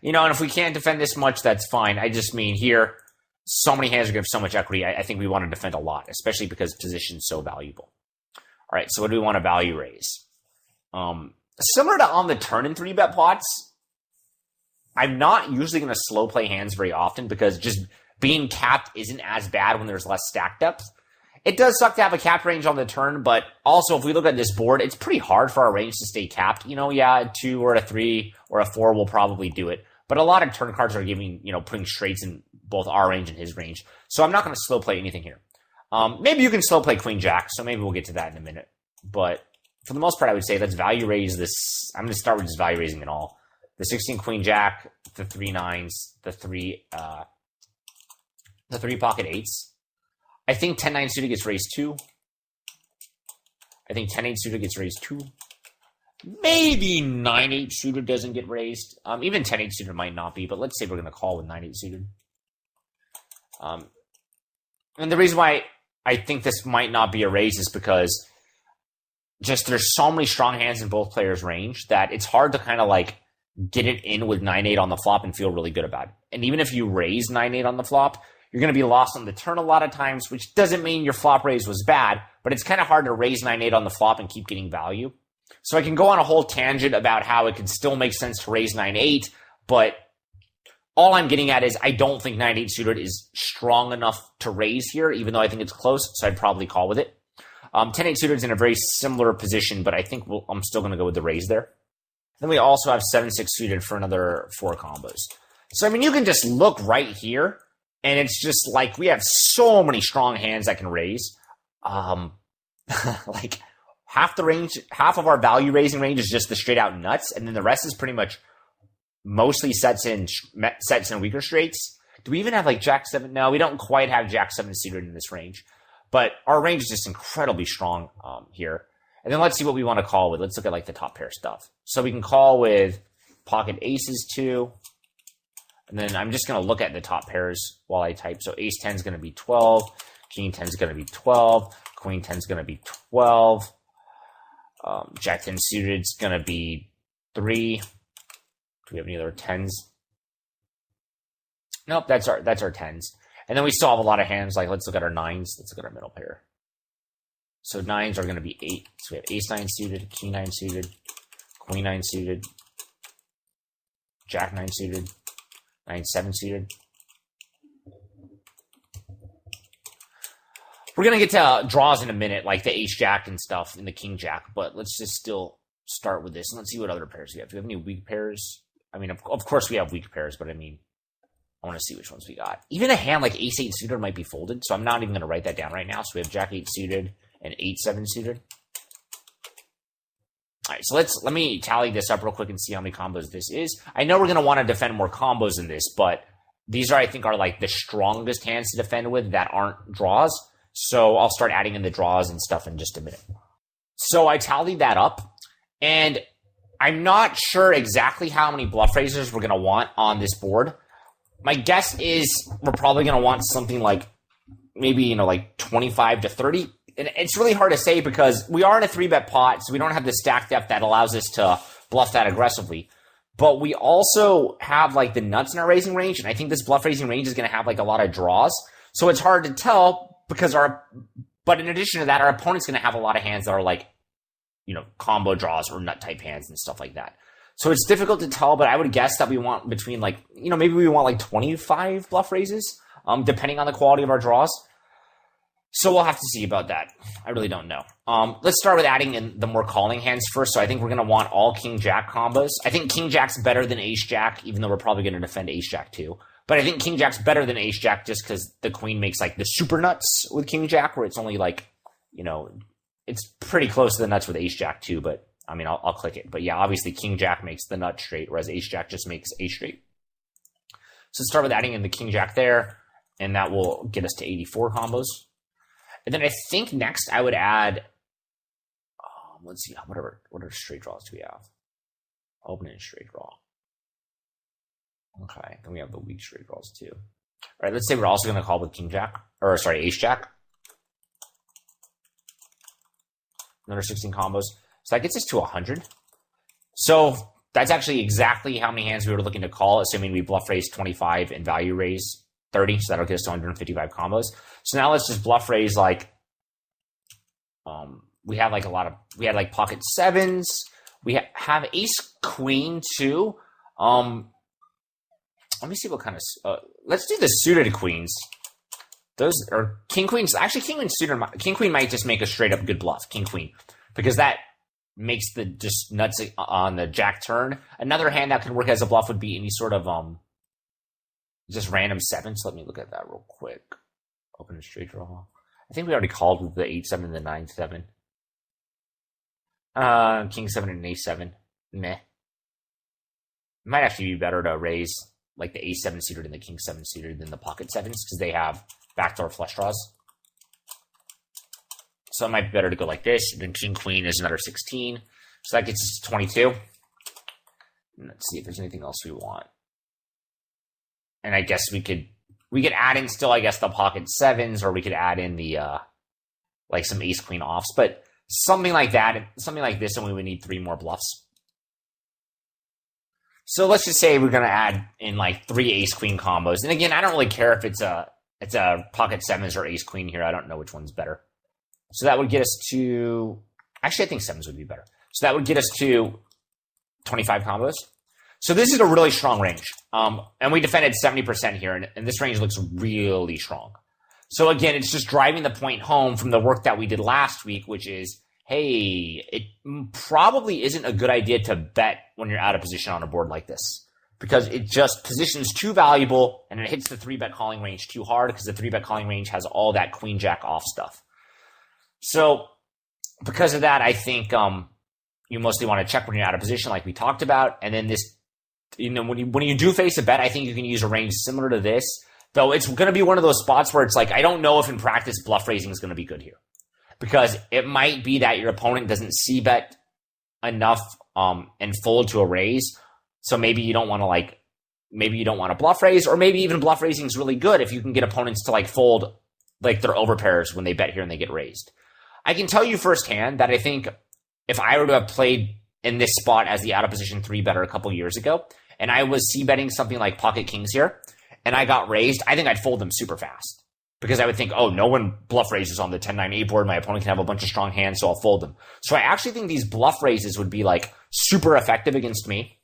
You know, and if we can't defend this much, that's fine. I just mean here, so many hands are going to have so much equity. I think we want to defend a lot, especially because position's so valuable. All right, so what do we want to value raise? Similar to on the turn in 3-bet pots, I'm not usually going to slow play hands very often because just being capped isn't as bad when there's less stack depth. It does suck to have a capped range on the turn, but also if we look at this board, it's pretty hard for our range to stay capped. You know, yeah, a 2 or a 3 or a 4 will probably do it. But a lot of turn cards are giving, you know, putting straights in both our range and his range. So I'm not going to slow play anything here. Maybe you can slow play Queen Jack, so maybe we'll get to that in a minute. But for the most part, I would say let's value raise this. I'm going to start with just value raising it all. The 16 Queen Jack, the 3 9s, the 3 pocket 8s. I think 10-9 suited gets raised 2. I think 10-8 suited gets raised 2. Maybe 9-8 suited doesn't get raised. Even 10-8 suited might not be, but let's say we're going to call with 9-8 suited. And the reason why I think this might not be a raise is because just there's so many strong hands in both players' range that it's hard to kind of like get it in with 9-8 on the flop and feel really good about it. And even if you raise 9-8 on the flop, you're going to be lost on the turn a lot of times, which doesn't mean your flop raise was bad, but it's kind of hard to raise 9-8 on the flop and keep getting value. So I can go on a whole tangent about how it could still make sense to raise 9-8, but all I'm getting at is I don't think 9-8 suited is strong enough to raise here, even though I think it's close, so I'd probably call with it. 10-8 suited is in a very similar position, but I think I'm still going to go with the raise there. Then we also have 7-6 suited for another 4 combos. So, I mean, you can just look right here, and it's just like we have so many strong hands that can raise. Like half the range, half of our value raising range is just the straight out nuts, and then the rest is pretty much mostly sets in weaker straights. Do we even have like Jack 7? No, we don't quite have Jack 7 suited in this range, but our range is just incredibly strong here. And then let's see what we want to call with. Let's look at like the top pair stuff. So we can call with pocket aces 2. And then I'm just going to look at the top pairs while I type. So ace 10 is going to be 12. King 10 is going to be 12. Queen 10 is going to be 12. Jack 10 suited is going to be 3. Do we have any other 10s? Nope, that's our 10s. And then we still have a lot of hands. Like let's look at our 9s. Let's look at our middle pair. So 9s are going to be 8. So we have ace 9 suited, king 9 suited, queen 9 suited, jack 9 suited, 9-7 suited. We're going to get to draws in a minute, like the ace jack and stuff and the king jack, but let's just still start with this and let's see what other pairs we have. Do we have any weak pairs? I mean, of course we have weak pairs, but I mean, I want to see which ones we got. Even a hand like ace 8 suited might be folded, so I'm not even going to write that down right now. So we have jack 8 suited and 8-7 suited. All right, so let me tally this up real quick and see how many combos this is. I know we're going to want to defend more combos in this, but these I think are like the strongest hands to defend with that aren't draws. So I'll start adding in the draws and stuff in just a minute. So I tallied that up, and I'm not sure exactly how many bluff raisers we're going to want on this board. My guess is we're probably going to want something like maybe, like 25 to 30. And it's really hard to say because we are in a 3-bet pot, so we don't have the stack depth that allows us to bluff that aggressively. But we also have like the nuts in our raising range, and I think this bluff raising range is going to have like a lot of draws. So it's hard to tell because but in addition to that, our opponent's going to have a lot of hands that are like, combo draws or nut type hands and stuff like that. So it's difficult to tell, but I would guess that we want between like, maybe we want like 25 bluff raises, depending on the quality of our draws. So we'll have to see about that. I really don't know. Let's start with adding in the more calling hands first. So I think we're going to want all king-jack combos. I think king-jack's better than ace-jack, even though we're probably going to defend ace-jack too. But I think king-jack's better than ace-jack just because the queen makes like the super nuts with king-jack, where it's only like, it's pretty close to the nuts with ace-jack too. But I mean, I'll click it. But yeah, obviously king-jack makes the nut straight, whereas ace-jack just makes ace straight. So let's start with adding in the king-jack there, and that will get us to 84 combos. And then I think next I would add, let's see, what are straight draws do we have? Open and straight draw. Okay, then we have the weak straight draws too. All right, let's say we're also going to call with king jack, or sorry, ace jack. Another 16 combos. So that gets us to 100. So that's actually exactly how many hands we were looking to call, assuming we bluff raise 25 and value raise 30. So that'll get us to 155 combos. So now let's just bluff raise like, we have like we had like pocket sevens. We have ace queen too. Let me see what kind of, let's do the suited queens. Those are king queens. Actually, king queen suited. King queen might just make a straight up good bluff. King queen, because that makes the just nuts on the jack turn. Another hand that could work as a bluff would be any sort of just random sevens. So let me look at that real quick. Open a straight draw. I think we already called with the 8-7 and the 9-7. King 7 and ace 7. Meh. It might actually be better to raise like the ace 7 suited and the king 7 suited than the pocket sevens, because they have backdoor flush draws. So it might be better to go like this. And then king queen is another 16. So that gets us to 22. And let's see if there's anything else we want. And I guess we could add in still, I guess, the pocket sevens, or we could add in the like some ace queen offs, but something like that, something like this, and we would need 3 more bluffs. So let's just say we're gonna add in like 3 ace queen combos. And again, I don't really care if it's a pocket sevens or ace queen here. I don't know which one's better. So that would get us to, actually I think sevens would be better. So that would get us to 25 combos. So this is a really strong range. And we defended 70% here, and this range looks really strong. So again, it's just driving the point home from the work that we did last week, which is, hey, it probably isn't a good idea to bet when you're out of position on a board like this, because it just positions too valuable and it hits the 3-bet calling range too hard, because the 3-bet calling range has all that queen jack off stuff. So because of that, I think you mostly want to check when you're out of position, like we talked about. And then this, when you do face a bet, I think you can use a range similar to this, though it's going to be one of those spots where it's like, I don't know if in practice bluff raising is going to be good here, because it might be that your opponent doesn't see bet enough and fold to a raise. So maybe you don't want to bluff raise, or maybe even bluff raising is really good if you can get opponents to like fold like their overpairs when they bet here and they get raised. I can tell you firsthand that I think if I were to have played in this spot as the out of position 3-better a couple years ago, and I was c-betting something like pocket kings here, and I got raised, I think I'd fold them super fast. Because I would think, oh, no one bluff raises on the 10-9-8 board. My opponent can have a bunch of strong hands, so I'll fold them. So I actually think these bluff raises would be like super effective against me.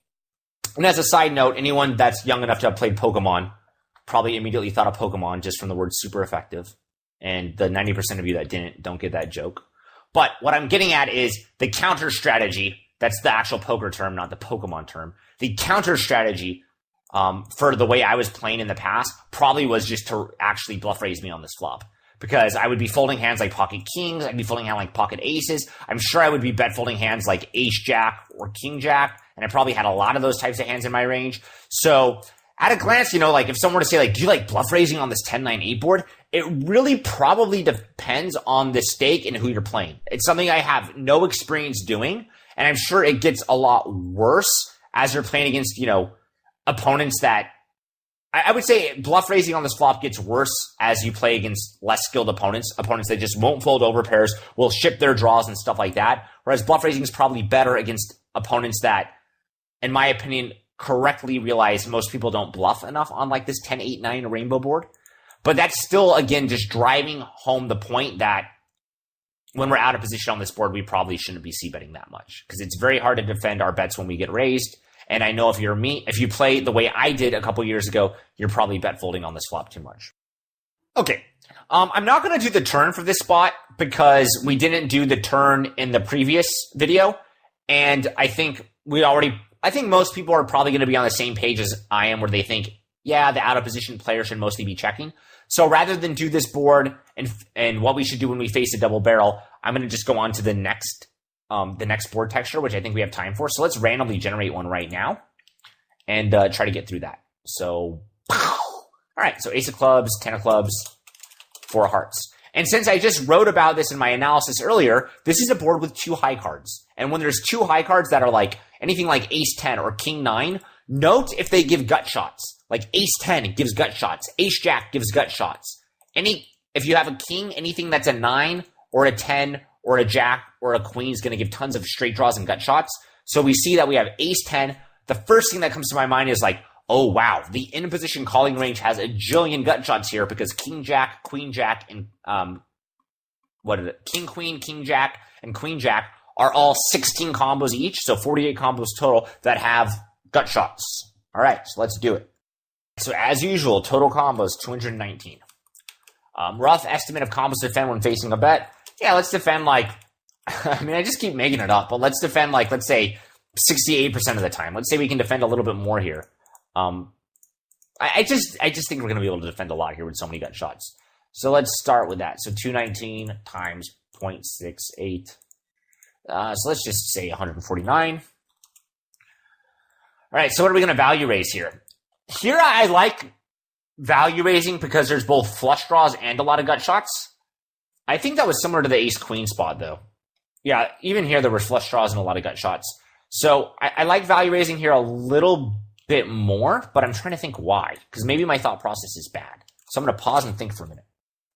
And as a side note, anyone that's young enough to have played Pokemon probably immediately thought of Pokemon just from the word super effective. And the 90% of you that didn't don't get that joke. But what I'm getting at is the counter strategy. That's the actual poker term, not the Pokemon term. The counter strategy for the way I was playing in the past probably was just to actually bluff raise me on this flop, because I would be folding hands like pocket kings. I'd be folding hands like pocket aces. I'm sure I would be bet folding hands like ace jack or king jack. And I probably had a lot of those types of hands in my range. So at a glance, like if someone were to say like, do you like bluff raising on this 10-9-8 board? It really probably depends on the stake and who you're playing. It's something I have no experience doing. And I'm sure it gets a lot worse as you're playing against, opponents that I would say bluff raising on this flop gets worse as you play against less skilled opponents that just won't fold over pairs, will ship their draws and stuff like that. Whereas bluff raising is probably better against opponents that, in my opinion, correctly realize most people don't bluff enough on like this 10-8-9 rainbow board. But that's still, again, just driving home the point that when we're out of position on this board, we probably shouldn't be c-betting that much, because it's very hard to defend our bets when we get raised. And I know if you play the way I did a couple years ago, you're probably bet folding on this flop too much. Okay. I'm not going to do the turn for this spot because we didn't do the turn in the previous video. And I think most people are probably going to be on the same page as I am, where they think, yeah, the out of position player should mostly be checking. So rather than do this board and what we should do when we face a double barrel, I'm going to just go on to the next board texture, which I think we have time for. So let's randomly generate one right now and try to get through that. So, all right. So ace of clubs, 10 of clubs, 4 of hearts. And since I just wrote about this in my analysis earlier, this is a board with 2 high cards. And when there's 2 high cards that are like anything like ace 10 or king 9, Note if they give gut shots. Like ace-10 gives gut shots. Ace-jack gives gut shots. If you have a king, anything that's a 9 or a 10 or a jack or a queen is going to give tons of straight draws and gut shots. So we see that we have ace-10. The first thing that comes to my mind is like, oh, wow, the in-position calling range has a jillion gut shots here because king-jack, queen-jack, and king-queen, king-jack, and queen-jack are all 16 combos each, so 48 combos total that have gut shots. All right, so let's do it. So as usual, total combos, 219. Rough estimate of combos to defend when facing a bet. Yeah, let's defend like, I mean, I just keep making it up, but let's defend like, let's say 68% of the time. Let's say we can defend a little bit more here. I just think we're going to be able to defend a lot here with so many gut shots. So let's start with that. So 219 times 0.68. So let's just say 149. All right, so what are we going to value raise here? Here I like value raising because there's both flush draws and a lot of gut shots. I think that was similar to the ace-queen spot, though. Yeah, even here there were flush draws and a lot of gut shots. So I like value raising here a little bit more, but I'm trying to think why. Because maybe my thought process is bad. So I'm going to pause and think for a minute.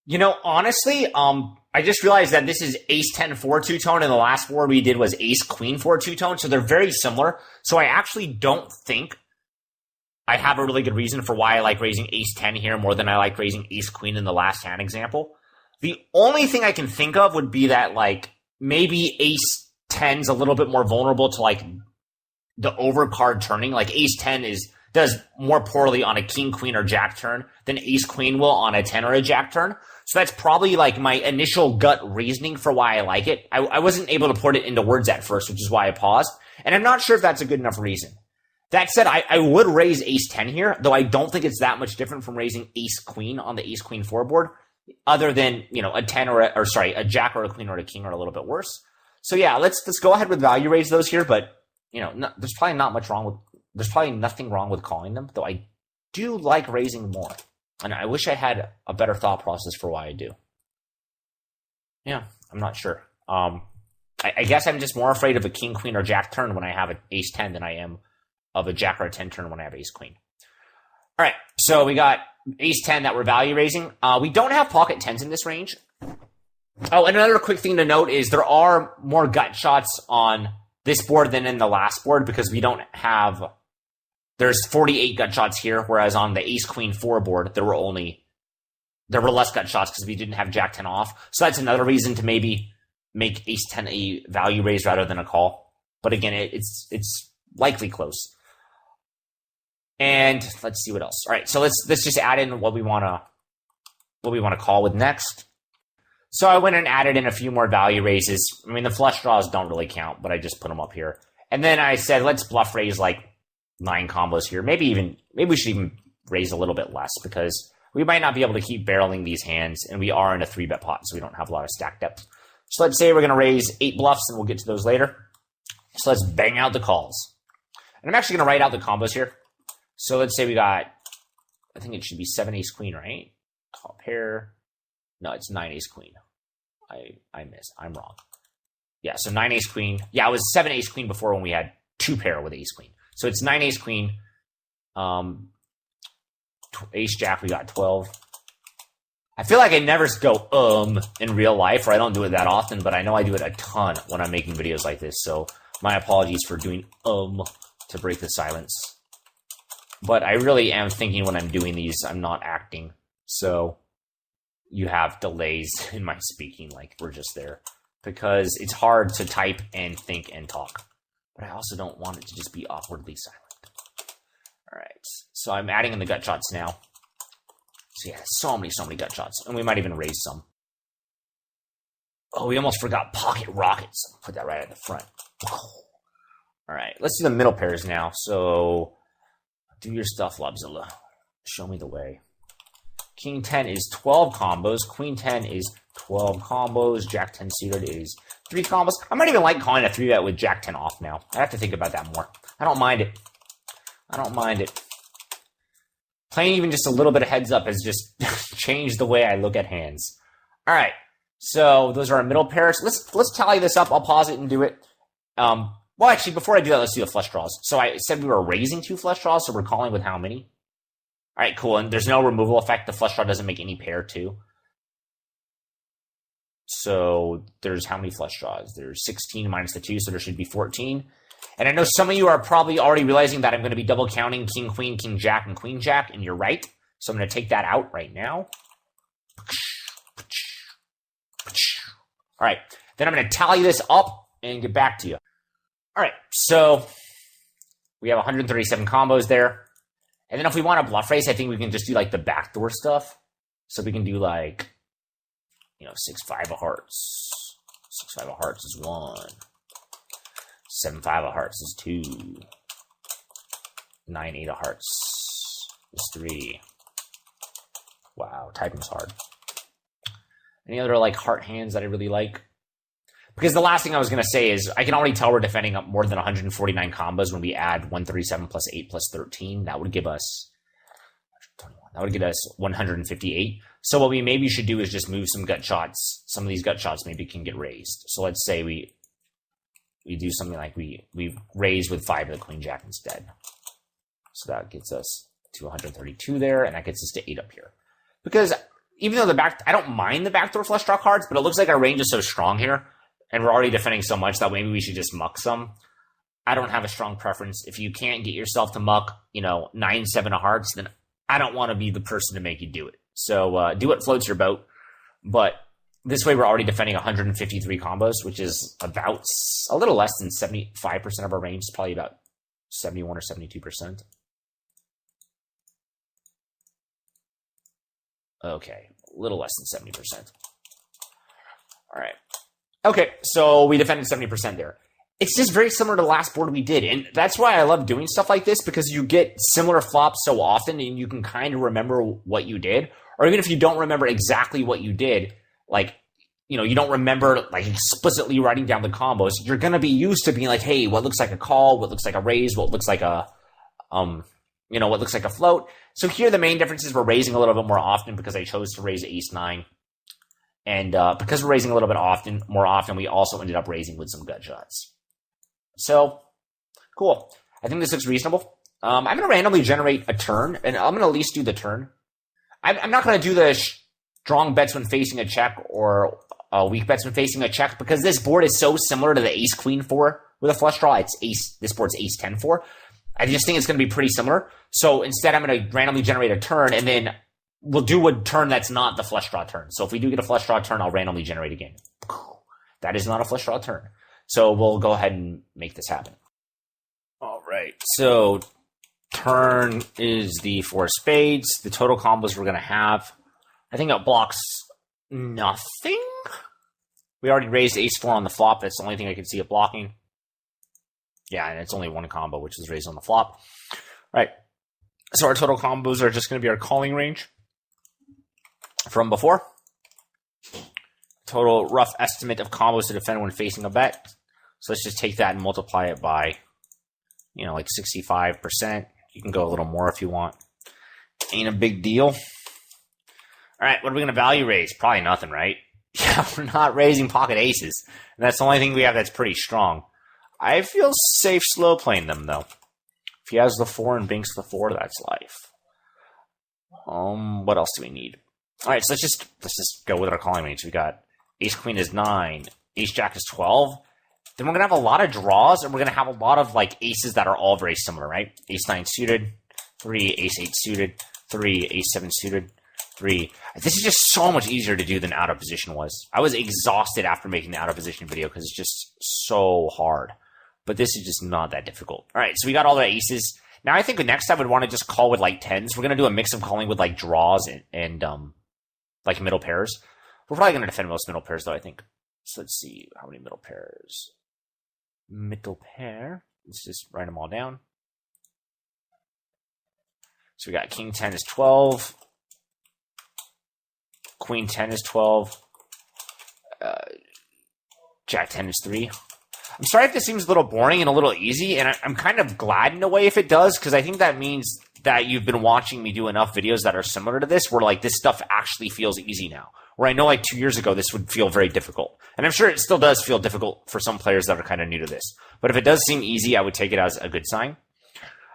You know, honestly, I just realized that this is ace-10 4 two-tone, and the last board we did was ace-queen 4 two-tone, so they're very similar. So I actually don't think I have a really good reason for why I like raising ace-10 here more than I like raising ace-queen in the last hand example. The only thing I can think of would be that, like, maybe ace-10's a little bit more vulnerable to, like, the overcard turning. Like, ace-10 does more poorly on a king, queen, or jack turn than ace-queen will on a 10 or a jack turn. So that's probably, like, my initial gut reasoning for why I like it. I wasn't able to put it into words at first, which is why I paused. And I'm not sure if that's a good enough reason. That said, I would raise ace-10 here, though I don't think it's that much different from raising ace-queen on the ace-queen 4 board, other than, you know, a 10 a jack or a queen or a king are a little bit worse. So yeah, let's go ahead with value raise those here, but, you know, there's probably nothing wrong with calling them, though I do like raising more. And I wish I had a better thought process for why I do. Yeah, I'm not sure. I guess I'm just more afraid of a king, queen, or jack turn when I have an ace-10 than I am of a jack or a 10 turn when I have ace-queen. All right, so we got ace-10 that we're value raising. We don't have pocket 10s in this range. Oh, and another quick thing to note is there are more gut shots on this board than in the last board because we don't have... There's 48 gut shots here, whereas on the ace-queen 4 board, there were less gut shots because we didn't have jack-10 off. So that's another reason to maybe make ace-10 a value raise rather than a call. But again, it's likely close. And let's see what else. All right, so let's just add in what we want to call with next. So I went and added in a few more value raises. I mean, the flush draws don't really count, but I just put them up here. And then I said, let's bluff raise like 9 combos here. Maybe we should even raise a little bit less because we might not be able to keep barreling these hands, and we are in a 3-bet pot, so we don't have a lot of stack depth. So let's say we're going to raise 8 bluffs, and we'll get to those later. So let's bang out the calls. And I'm actually going to write out the combos here. So let's say we got, I think it should be 7 ace queen, right? Top pair. No, it's 9 ace queen. I missed. I'm wrong. Yeah, so 9 ace queen. Yeah, it was 7 ace queen before when we had 2 pair with ace queen. So it's 9 ace queen. Ace jack, we got 12. I feel like I never go in real life, or I don't do it that often, but I know I do it a ton when I'm making videos like this. So my apologies for doing to break the silence. But I really am thinking when I'm doing these, I'm not acting. So you have delays in my speaking, like we're just there. Because it's hard to type and think and talk. But I also don't want it to just be awkwardly silent. All right, so I'm adding in the gut shots now. So yeah, so many gut shots. And we might even raise some. Oh, we almost forgot pocket rockets. Put that right at the front. All right, let's do the middle pairs now. So do your stuff, Lobzilla. Show me the way. King 10 is 12 combos. Queen 10 is 12 combos. Jack 10 suited is 3 combos. I might even like calling a 3-bet with Jack 10 off now. I have to think about that more. I don't mind it. I don't mind it. Playing even just a little bit of heads up has just changed the way I look at hands. All right. So those are our middle pairs. Let's tally this up. I'll pause it and do it. Well, actually, before I do that, let's do the flush draws. So I said we were raising 2 flush draws, so we're calling with how many? All right, cool. And there's no removal effect. The flush draw doesn't make any pair, too. So there's how many flush draws? There's 16 minus the 2, so there should be 14. And I know some of you are probably already realizing that I'm going to be double counting king, queen, king, jack, and queen, jack, and you're right. So I'm going to take that out right now. All right, then I'm going to tally this up and get back to you. All right, so we have 137 combos there. And then if we want a bluff raise, I think we can just do like the backdoor stuff. So we can do like, 6-5 of hearts. 6-5 of hearts is 1. 7-5 of hearts is 2. 9-8 of hearts is 3. Wow, typing's hard. Any other like heart hands that I really like? Because the last thing I was going to say is I can already tell we're defending up more than 149 combos when we add 137 plus 8 plus 13. That would give us 158. So what we maybe should do is just move some gut shots. Some of these gut shots maybe can get raised. So let's say we do something like we raise with 5 of the queen jack instead. So that gets us to 132 there, and that gets us to 8 up here. Because even though I don't mind the backdoor flush draw cards, but it looks like our range is so strong here, and we're already defending so much that maybe we should just muck some. I don't have a strong preference. If you can't get yourself to muck, 9-7 of hearts, then I don't want to be the person to make you do it. So do what floats your boat. But this way we're already defending 153 combos, which is about a little less than 75% of our range. It's probably about 71 or 72%. Okay, a little less than 70%. All right. Okay, so we defended 70% there. It's just very similar to the last board we did. And that's why I love doing stuff like this, because you get similar flops so often and you can kind of remember what you did. Or even if you don't remember exactly what you did, like, you don't remember like explicitly writing down the combos, you're going to be used to being like, hey, what looks like a call, what looks like a raise, what looks like a, what looks like a float. So here the main difference is we're raising a little bit more often because I chose to raise ace-9. And because we're raising a little bit more often, we also ended up raising with some gut shots. So, cool. I think this looks reasonable. I'm going to randomly generate a turn, and I'm going to at least do the turn. I'm not going to do the strong bets when facing a check or weak bets when facing a check, because this board is so similar to the ace-queen 4 with a flush draw. This board's ace-10 4. I just think it's going to be pretty similar. So instead, I'm going to randomly generate a turn, and then we'll do a turn that's not the flush draw turn. So if we do get a flush draw turn, I'll randomly generate again. That is not a flush draw turn. So we'll go ahead and make this happen. All right. So turn is the 4 spades. The total combos we're going to have, I think it blocks nothing. We already raised ace-4 on the flop. That's the only thing I can see it blocking. Yeah, and it's only one combo, which is raised on the flop. All right. So our total combos are just going to be our calling range from before. Total rough estimate of combos to defend when facing a bet. So let's just take that and multiply it by, like 65%. You can go a little more if you want. Ain't a big deal. All right, what are we going to value raise? Probably nothing, right? Yeah, we're not raising pocket aces. And that's the only thing we have that's pretty strong. I feel safe slow playing them, though. If he has the 4 and binks the 4, that's life. What else do we need? All right, so let's just go with our calling range. We got ace queen is 9, ace jack is 12. Then we're gonna have a lot of draws, and we're gonna have a lot of like aces that are all very similar, right? Ace 9 suited, 3 ace 8 suited, 3 ace 7 suited, 3. This is just so much easier to do than out of position was. I was exhausted after making the out of position video because it's just so hard. But this is just not that difficult. All right, so we got all the aces. Now I think the next I would want to just call with like 10s. We're going to do a mix of calling with like draws and like middle pairs. We're probably going to defend most middle pairs though, I think. So let's see how many middle pairs. Middle pair. Let's just write them all down. So we got king 10 is 12. Queen 10 is 12. Jack 10 is 3. I'm sorry if this seems a little boring and a little easy, and I'm kind of glad in a way if it does, because I think that means that you've been watching me do enough videos that are similar to this, where like this stuff actually feels easy now. Where I know like 2 years ago, this would feel very difficult. And I'm sure it still does feel difficult for some players that are kind of new to this. But if it does seem easy, I would take it as a good sign.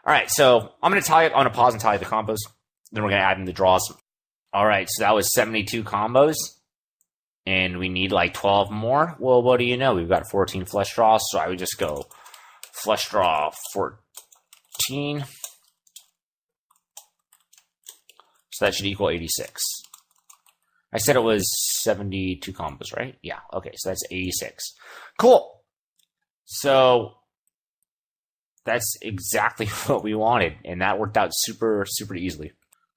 All right, so I'm going to pause and tally the combos. Then we're going to add in the draws. All right, so that was 72 combos. And we need like 12 more. Well, what do you know? We've got 14 flush draws, so I would just go flush draw 14. So that should equal 86. I said it was 72 combos, right? Yeah, okay, so that's 86. Cool. So that's exactly what we wanted, and that worked out super, super easily.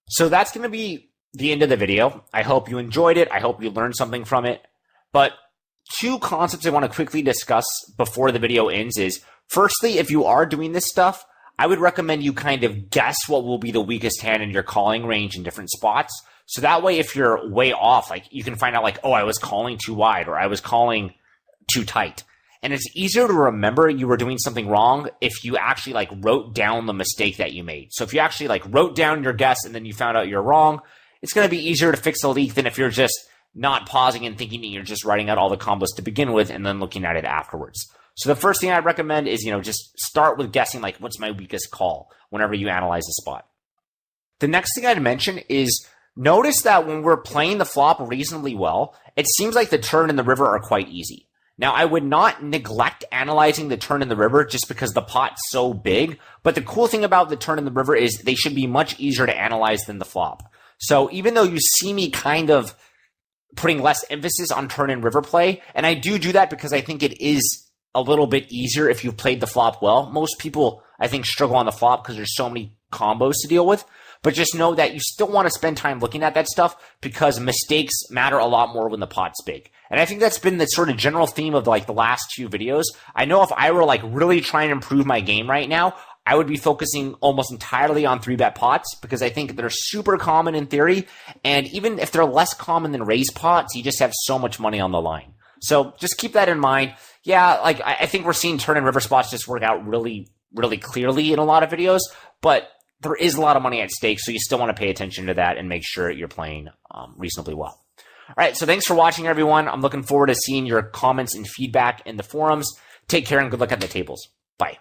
So that's going to be the end of the video. I hope you enjoyed it. I hope you learned something from it. But two concepts I want to quickly discuss before the video ends is, firstly, if you are doing this stuff, I would recommend you kind of guess what will be the weakest hand in your calling range in different spots. So that way, if you're way off, like you can find out like, oh, I was calling too wide or I was calling too tight. And it's easier to remember you were doing something wrong if you actually like wrote down the mistake that you made. So if you actually like wrote down your guess and then you found out you're wrong, it's going to be easier to fix the leak than if you're just not pausing and thinking that you're just writing out all the combos to begin with and then looking at it afterwards. So the first thing I'd recommend is, just start with guessing like what's my weakest call whenever you analyze a spot. The next thing I'd mention is notice that when we're playing the flop reasonably well, it seems like the turn and the river are quite easy. Now, I would not neglect analyzing the turn and the river just because the pot's so big, but the cool thing about the turn and the river is they should be much easier to analyze than the flop. So even though you see me kind of putting less emphasis on turn and river play, and I do that because I think it is a little bit easier if you've played the flop well. Most people, I think, struggle on the flop because there's so many combos to deal with. But just know that you still want to spend time looking at that stuff because mistakes matter a lot more when the pot's big. And I think that's been the sort of general theme of like the last few videos. I know if I were like really trying to improve my game right now, I would be focusing almost entirely on 3-bet pots because I think they're super common in theory. And even if they're less common than raise pots, you just have so much money on the line. So just keep that in mind. Yeah, like I think we're seeing turn and river spots just work out really, really clearly in a lot of videos, but there is a lot of money at stake, so you still want to pay attention to that and make sure you're playing reasonably well. All right, so thanks for watching, everyone. I'm looking forward to seeing your comments and feedback in the forums. Take care and good luck at the tables. Bye.